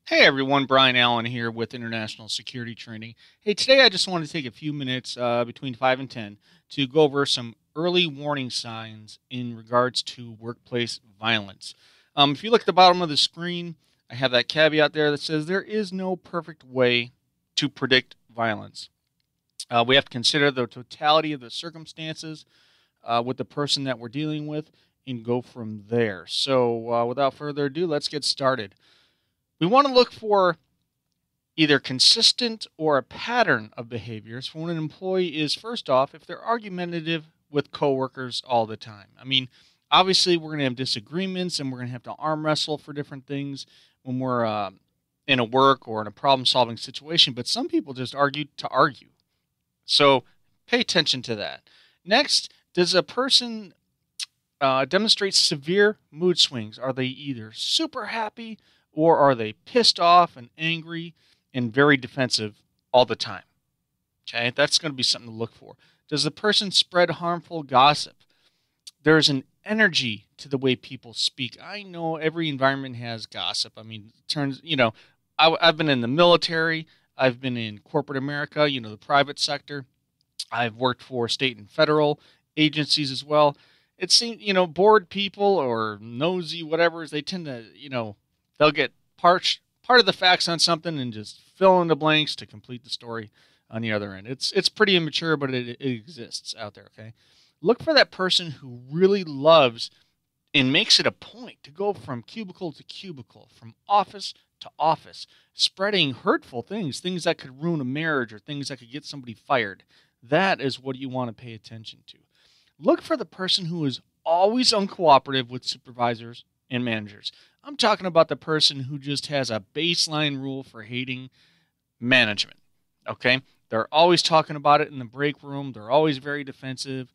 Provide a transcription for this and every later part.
Hey everyone, Brian Allen here with International Security Training. Hey, today I just want to take a few minutes between 5 and 10 to go over some early warning signs in regards to workplace violence. If you look at the bottom of the screen, I have that caveat there that says there is no perfect way to predict violence. We have to consider the totality of the circumstances with the person that we're dealing with and go from there. So, without further ado, let's get started. We want to look for either consistent or a pattern of behaviors for when an employee is, first off, if they're argumentative with coworkers all the time. I mean, obviously, we're going to have disagreements and we're going to have to arm wrestle for different things when we're in a work or in a problem solving situation, but some people just argue to argue. So pay attention to that. Next, does a person demonstrate severe mood swings? Are they either super happy or are they pissed off and angry and very defensive all the time? Okay, that's going to be something to look for. Does the person spread harmful gossip? There's an energy to the way people speak. I know every environment has gossip. I mean, I've been in the military, I've been in corporate America, the private sector. I've worked for state and federal agencies as well. It seems, bored people or nosy, whatever, they tend to, they'll get part of the facts on something and just fill in the blanks to complete the story on the other end. It's pretty immature, but it exists out there. Okay, look for that person who really loves and makes it a point to go from cubicle to cubicle, from office to office, spreading hurtful things that could ruin a marriage or things that could get somebody fired. That is what you want to pay attention to. Look for the person who is always uncooperative with supervisors and managers. I'm talking about the person who just has a baseline rule for hating management. Okay? They're always talking about it in the break room. They're always very defensive.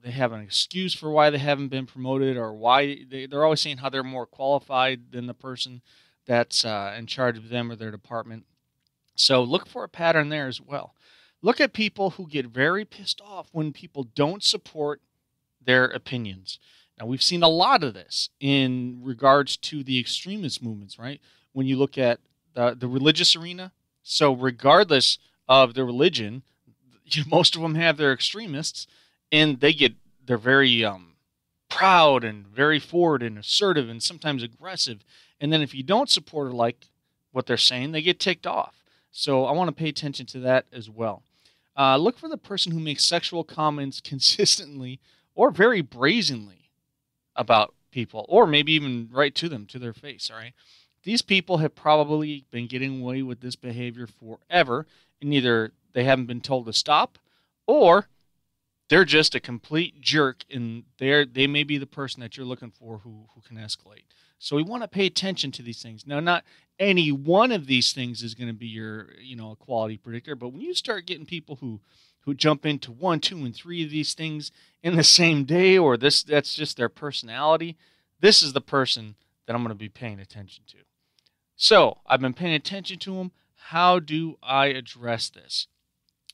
They have an excuse for why they haven't been promoted or why they're always saying how they're more qualified than the person that's in charge of them or their department. So look for a pattern there as well. Look at people who get very pissed off when people don't support their opinions. Now, we've seen a lot of this in regards to the extremist movements, right? When you look at the religious arena. So regardless of the religion, most of them have their extremists, and they're very proud and very forward and assertive and sometimes aggressive. And then if you don't support or like what they're saying, they get ticked off. So I want to pay attention to that as well. Look for the person who makes sexual comments consistently or very brazenly about people, or maybe even right to them, to their face, all right? These people have probably been getting away with this behavior forever, and either they haven't been told to stop, or they're just a complete jerk, and they may be the person that you're looking for who can escalate. So we want to pay attention to these things. Now, not any one of these things is going to be your, a quality predictor, but when you start getting people who jump into 1, 2, and 3 of these things in the same day, or that's just their personality, this is the person that I'm going to be paying attention to. So I've been paying attention to them. How do I address this?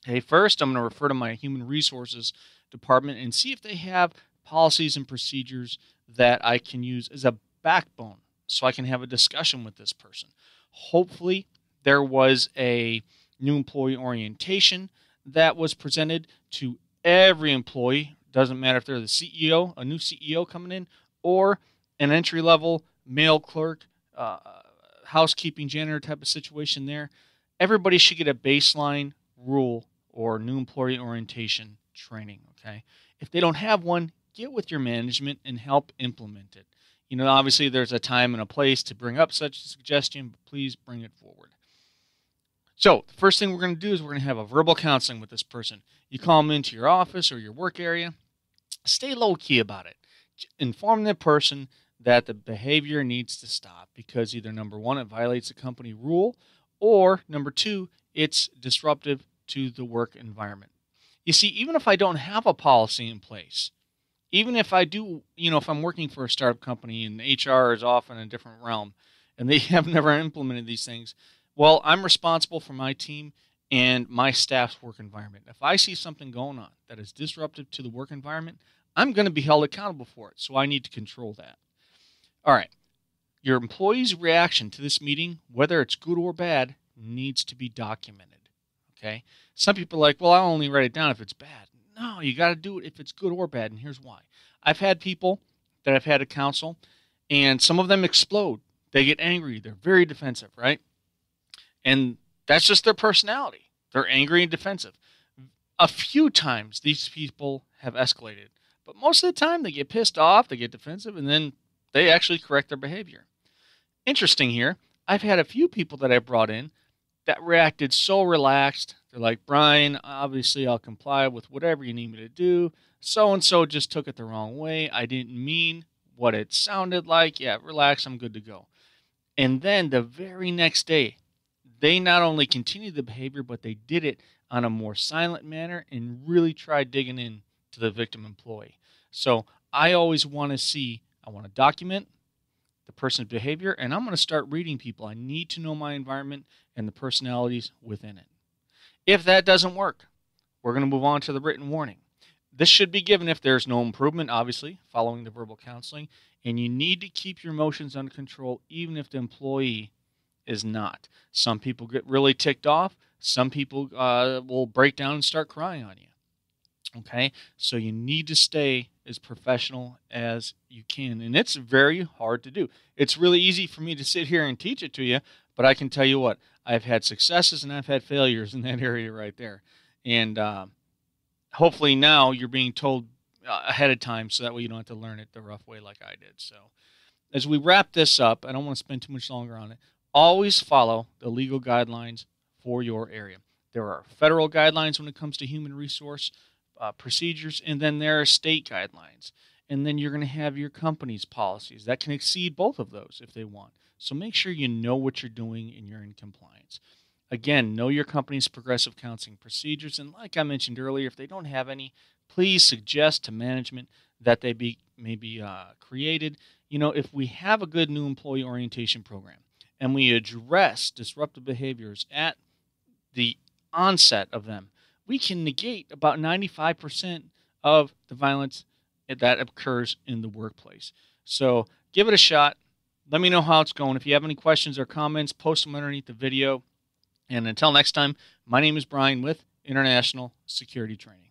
Okay, first, I'm going to refer to my human resources department and see if they have policies and procedures that I can use as a backbone so I can have a discussion with this person. Hopefully, there was a new employee orientation that was presented to every employee. Doesn't matter if they're the CEO, a new CEO coming in, or an entry-level male clerk, housekeeping janitor type of situation there. Everybody should get a baseline rule or new employee orientation training, okay? If they don't have one, get with your management and help implement it. Obviously there's a time and a place to bring up such a suggestion, but please bring it forward. So the first thing we're going to do is we're going to have a verbal counseling with this person. You call them into your office or your work area. Stay low-key about it. Inform the person that the behavior needs to stop because either, number one, it violates a company rule, or, number two, it's disruptive to the work environment. You see, even if I don't have a policy in place, even if I do, if I'm working for a startup company and HR is off in a different realm and they have never implemented these things, well, I'm responsible for my team and my staff's work environment. If I see something going on that is disruptive to the work environment, I'm going to be held accountable for it. So I need to control that. All right. Your employee's reaction to this meeting, whether it's good or bad, needs to be documented. Okay? Some people are like, well, I'll only write it down if it's bad. No, you got to do it if it's good or bad, and here's why. I've had people that I've had to counsel, and some of them explode. They get angry. They're very defensive, right? And that's just their personality. They're angry and defensive. A few times these people have escalated, but most of the time they get pissed off, they get defensive, and then they actually correct their behavior. Interesting here, I've had a few people that I brought in that reacted so relaxed. They're like, Brian, obviously I'll comply with whatever you need me to do. So-and-so just took it the wrong way. I didn't mean what it sounded like. Yeah, relax, I'm good to go. And then the very next day, they not only continued the behavior, but they did it on a more silent manner and really tried digging in to the victim employee. So I always want to document the person's behavior, and I'm going to start reading people. I need to know my environment and the personalities within it. If that doesn't work, we're going to move on to the written warning. This should be given if there's no improvement, obviously, following the verbal counseling, and you need to keep your emotions under control even if the employee is not. Some people get really ticked off. Some people will break down and start crying on you. Okay? So you need to stay as professional as you can, and it's very hard to do. It's really easy for me to sit here and teach it to you, but I can tell you what, I've had successes and I've had failures in that area right there. And hopefully now you're being told ahead of time so that way you don't have to learn it the rough way like I did. So as we wrap this up, I don't want to spend too much longer on it. Always follow the legal guidelines for your area. There are federal guidelines when it comes to human resource procedures, and then there are state guidelines. And then you're going to have your company's policies that can exceed both of those if they want. So make sure you know what you're doing and you're in compliance. Again, know your company's progressive counseling procedures. And like I mentioned earlier, if they don't have any, please suggest to management that they be created. You know, if we have a good new employee orientation program and we address disruptive behaviors at the onset of them, we can negate about 95% of the violence that occurs in the workplace. So give it a shot. Let me know how it's going. If you have any questions or comments, post them underneath the video. And until next time, my name is Brian with International Security Training.